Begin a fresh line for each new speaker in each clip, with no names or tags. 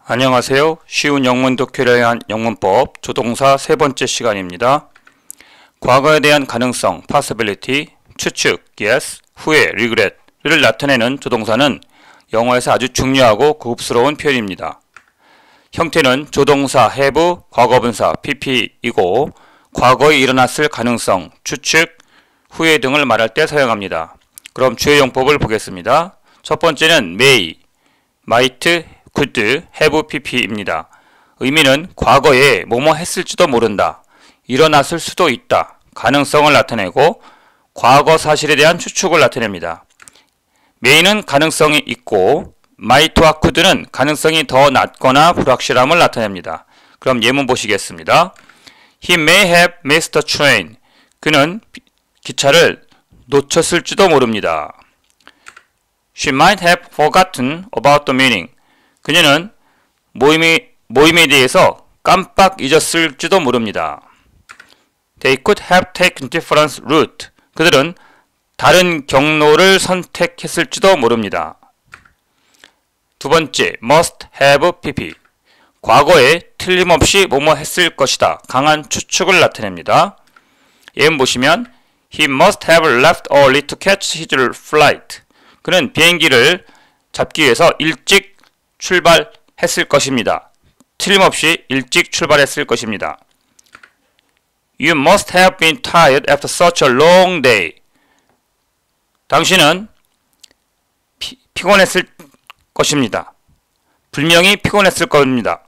안녕하세요. 쉬운 영문 독해를 위한 영문법 조동사 세 번째 시간입니다. 과거에 대한 가능성, possibility, 추측, yes, 후회, regret를 나타내는 조동사는 영어에서 아주 중요하고 고급스러운 표현입니다. 형태는 조동사 have, 과거분사 pp이고 과거에 일어났을 가능성, 추측, 후회 등을 말할 때 사용합니다. 그럼 주요 용법을 보겠습니다. 첫 번째는 may, might, could, have pp입니다. 의미는 과거에 뭐뭐 했을지도 모른다, 일어났을 수도 있다, 가능성을 나타내고 과거 사실에 대한 추측을 나타냅니다. may는 가능성이 있고 might와 could는 가능성이 더 낮거나 불확실함을 나타냅니다. 그럼 예문 보시겠습니다. He may have missed the train. 그는 기차를 놓쳤을지도 모릅니다. She might have forgotten about the meeting. 그녀는 모임에 대해서 깜빡 잊었을지도 모릅니다. They could have taken different route. 그들은 다른 경로를 선택했을지도 모릅니다. 두 번째, must have pp. 과거에 틀림없이 뭐뭐 했을 것이다, 강한 추측을 나타냅니다. 예문 보시면 He must have left early to catch his flight. 그는 비행기를 잡기 위해서 일찍 출발했을 것입니다. 틀림없이 일찍 출발했을 것입니다. You must have been tired after such a long day. 당신은 피곤했을 것입니다. 분명히 피곤했을 겁니다.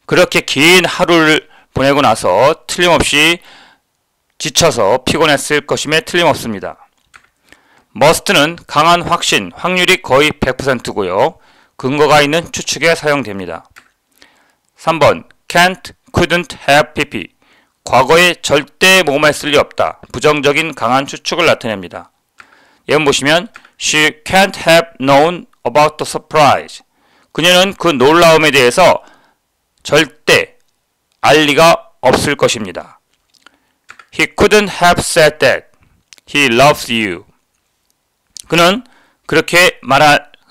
그렇게 긴 하루를 보내고 나서 틀림없이 지쳐서 피곤했을 것임에 틀림없습니다. must는 강한 확신, 확률이 거의 100%고요. 근거가 있는 추측에 사용됩니다. 3번 can't, couldn't have pp. 과거에 절대 뭐뭐 했을 리 없다, 부정적인 강한 추측을 나타냅니다. 예문 보시면 She can't have known about the surprise. 그녀는 그 놀라움에 대해서 절대 알 리가 없을 것입니다. He couldn't have said that. He loves you. 그는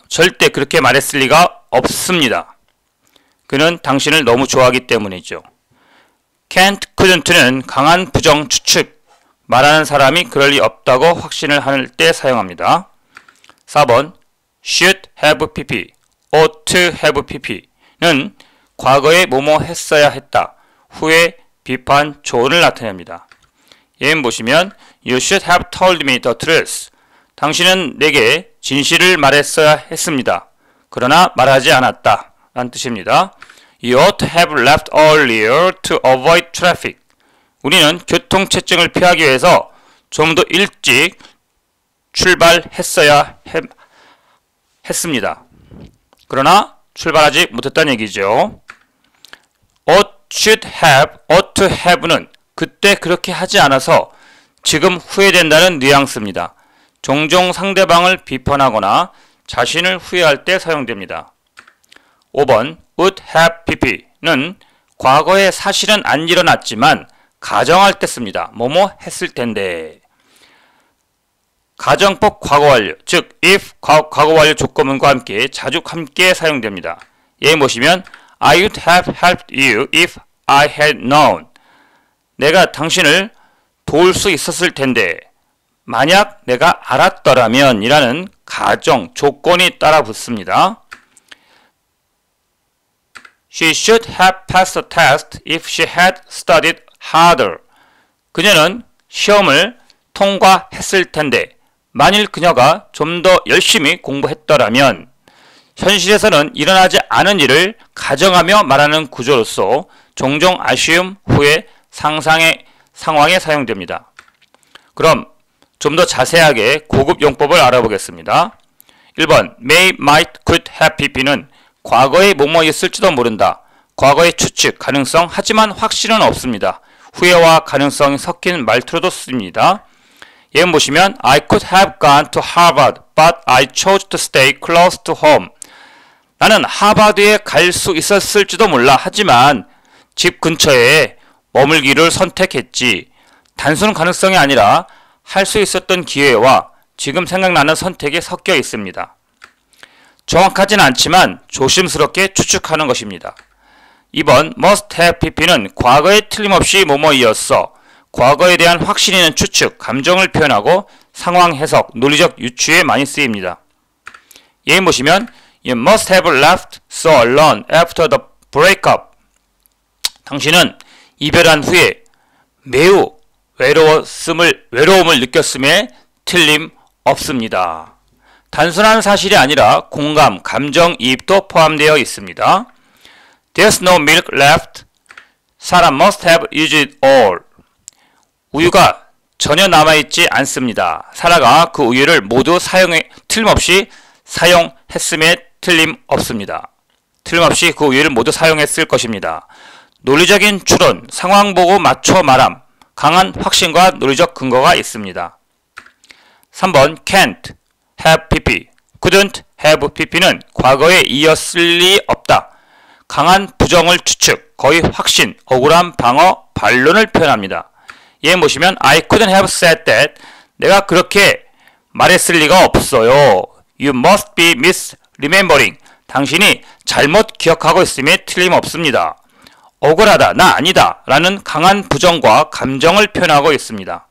절대 그렇게 말했을 리가 없습니다. 그는 당신을 너무 좋아하기 때문이죠. can't, couldn't는 강한 부정 추측, 말하는 사람이 그럴 리 없다고 확신을 할 때 사용합니다. 4번 should have pp, ought to have pp는 과거에 뭐뭐 했어야 했다, 후에 비판, 조언을 나타냅니다. 예문 보시면 You should have told me the truth. 당신은 내게 진실을 말했어야 했습니다. 그러나 말하지 않았다 라는 뜻입니다. You ought to have left earlier to avoid traffic. 우리는 교통체증을 피하기 위해서 좀 더 일찍 출발했어야 했습니다. 그러나 출발하지 못했다는 얘기죠. ought to have는 그때 그렇게 하지 않아서 지금 후회된다는 뉘앙스입니다. 종종 상대방을 비판하거나 자신을 후회할 때 사용됩니다. 5번 would have pp는 과거에 사실은 안 일어났지만 가정할 때 씁니다. 뭐뭐 했을 텐데. 가정법 과거완료, 즉 if 과거완료 조건문과 함께 자주 함께 사용됩니다. 예문 보시면 I would have helped you if I had known. 내가 당신을 도울 수 있었을 텐데 만약 내가 알았더라면 이라는 가정, 조건이 따라 붙습니다. She should have passed the test if she had studied harder. 그녀는 시험을 통과했을 텐데 만일 그녀가 좀 더 열심히 공부했더라면. 현실에서는 일어나지 않은 일을 가정하며 말하는 구조로서 종종 아쉬움, 후회, 상상의 상황에 사용됩니다. 그럼 좀 더 자세하게 고급 용법을 알아보겠습니다. 1번 may, might, could have pp는 과거에 뭐뭐 있을지도 모른다, 과거의 추측, 가능성, 하지만 확신은 없습니다. 후회와 가능성이 섞인 말투로도 씁니다. 예문 보시면 I could have gone to Harvard, but I chose to stay close to home. 나는 하버드에 갈 수 있었을지도 몰라, 하지만 집 근처에 머물기를 선택했지. 단순 가능성이 아니라 할 수 있었던 기회와 지금 생각나는 선택이 섞여 있습니다. 정확하진 않지만 조심스럽게 추측하는 것입니다. 2번 must have pp는 과거에 틀림없이 뭐뭐이었어. 과거에 대한 확신 있는 추측, 감정을 표현하고 상황 해석, 논리적 유추에 많이 쓰입니다. 예문 보시면 You must have left so alone after the breakup. 당신은 이별한 후에 매우 외로움을 느꼈음에 틀림없습니다. 단순한 사실이 아니라 공감, 감정이입도 포함되어 있습니다. There's no milk left. Sarah must have used it all. 우유가 전혀 남아있지 않습니다. 사라가 그 우유를 모두 틀림없이 사용했음에 틀림없습니다. 틀림없이 그 우유를 모두 사용했을 것입니다. 논리적인 추론, 상황 보고 맞춰 말함, 강한 확신과 논리적 근거가 있습니다. 3번 can't have pp, couldn't have pp는 과거에 이었을 리 없다. 강한 부정을 추측, 거의 확신, 억울한 방어, 반론을 표현합니다. 예문 보시면 I couldn't have said that. 내가 그렇게 말했을 리가 없어요. You must be misremembering. 당신이 잘못 기억하고 있음에 틀림없습니다. 억울하다, 나 아니다 라는 강한 부정과 감정을 표현하고 있습니다.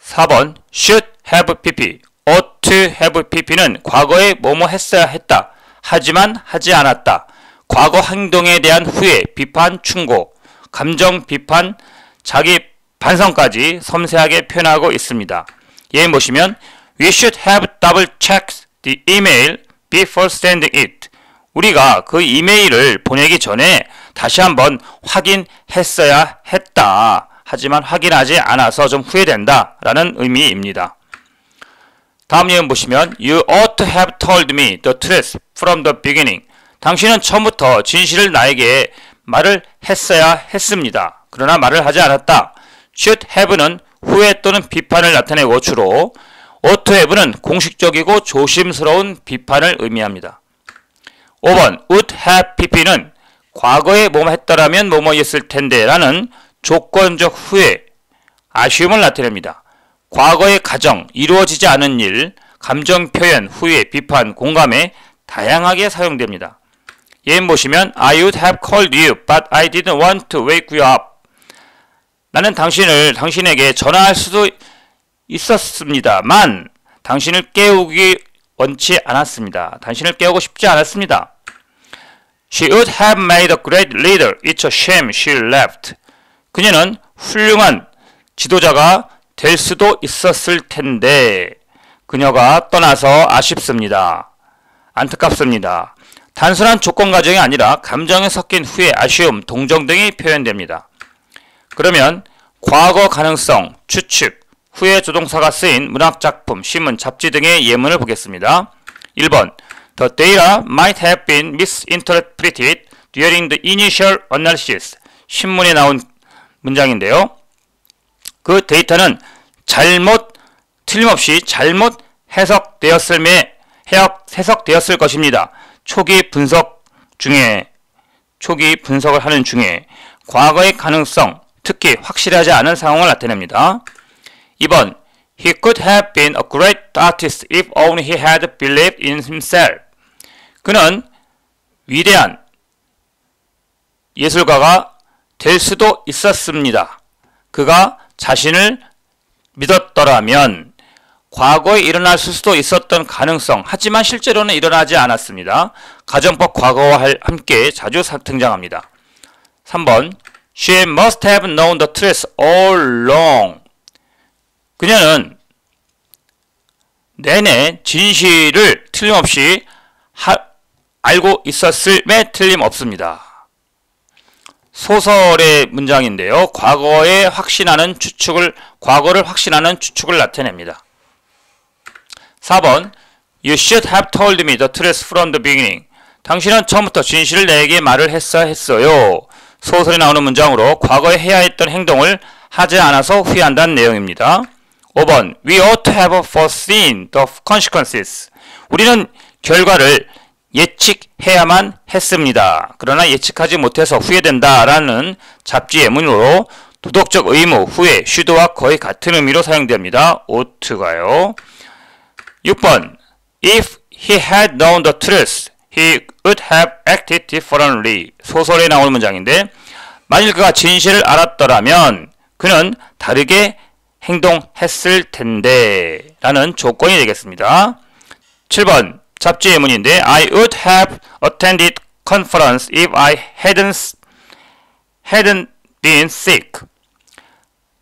4번 should have pp, ought to have pp는 과거에 뭐뭐 했어야 했다. 하지만 하지 않았다. 과거 행동에 대한 후회, 비판, 충고, 감정 비판, 자기 반성까지 섬세하게 표현하고 있습니다. 예문 보시면 We should have double checked the email before sending it. 우리가 그 이메일을 보내기 전에 다시 한번 확인했어야 했다. 하지만 확인하지 않아서 좀 후회된다 라는 의미입니다. 다음 예문 보시면 You ought to have told me the truth from the beginning. 당신은 처음부터 진실을 나에게 말을 했어야 했습니다. 그러나 말을 하지 않았다. should have는 후회 또는 비판을 나타내고 주로 ought to have는 공식적이고 조심스러운 비판을 의미합니다. 5번 would have pp는 과거에 뭐뭐 했더라면 뭐뭐였을 텐데 라는 조건적 후회, 아쉬움을 나타냅니다. 과거의 가정, 이루어지지 않은 일, 감정 표현, 후회, 비판, 공감에 다양하게 사용됩니다. 예문 보시면 I would have called you, but I didn't want to wake you up. 나는 당신에게 전화할 수도 있었습니다만 당신을 깨우기 원치 않았습니다. 당신을 깨우고 싶지 않았습니다. She would have made a great leader. It's a shame she left. 그녀는 훌륭한 지도자가 될 수도 있었을 텐데 그녀가 떠나서 아쉽습니다. 안타깝습니다. 단순한 조건 가정이 아니라 감정에 섞인 후회, 아쉬움, 동정 등이 표현됩니다. 그러면 과거 가능성, 추측, 후에 조동사가 쓰인 문학작품, 신문, 잡지 등의 예문을 보겠습니다. 1번 The data might have been misinterpreted during the initial analysis. 신문에 나온 문장인데요. 그 데이터는 틀림없이 잘못 해석되었을 것입니다. 초기 분석을 하는 중에 과거의 가능성, 특히 확실하지 않은 상황을 나타냅니다. 2번 He could have been a great artist if only he had believed in himself. 그는 위대한 예술가가 될 수도 있었습니다. 그가 자신을 믿었더라면. 과거에 일어날 수도 있었던 가능성, 하지만 실제로는 일어나지 않았습니다. 가정법 과거와 함께 자주 등장합니다. 3번 She must have known the truth all along. 그녀는 내내 진실을 틀림없이 알고 있었음에 틀림없습니다. 소설의 문장인데요. 과거를 확신하는 추측을 나타냅니다. 4번 You should have told me the truth from the beginning. 당신은 처음부터 진실을 내게 말을 했어야 했어요. 소설에 나오는 문장으로 과거에 해야 했던 행동을 하지 않아서 후회한다는 내용입니다. 5번 We ought to have foreseen the consequences. 우리는 결과를 예측해야만 했습니다. 그러나 예측하지 못해서 후회된다라는 잡지 예문으로 도덕적 의무, 후회, should와 거의 같은 의미로 사용됩니다. ouught가요. 6번 If he had known the truth, he would have acted differently. 소설에 나오는 문장인데 만일 그가 진실을 알았더라면 그는 다르게 행동했을 텐데 라는 조건이 되겠습니다. 7번 잡지 예문인데 I would have attended conference if I hadn't been sick.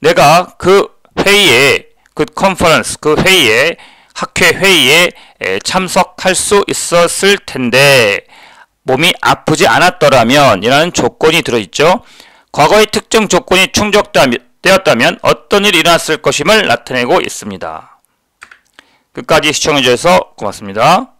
내가 그 회의에 학회 회의에 참석할 수 있었을 텐데 몸이 아프지 않았더라면 이라는 조건이 들어있죠. 과거의 특정 조건이 충족되었다면 어떤 일이 일어났을 것임을 나타내고 있습니다. 끝까지 시청해주셔서 고맙습니다.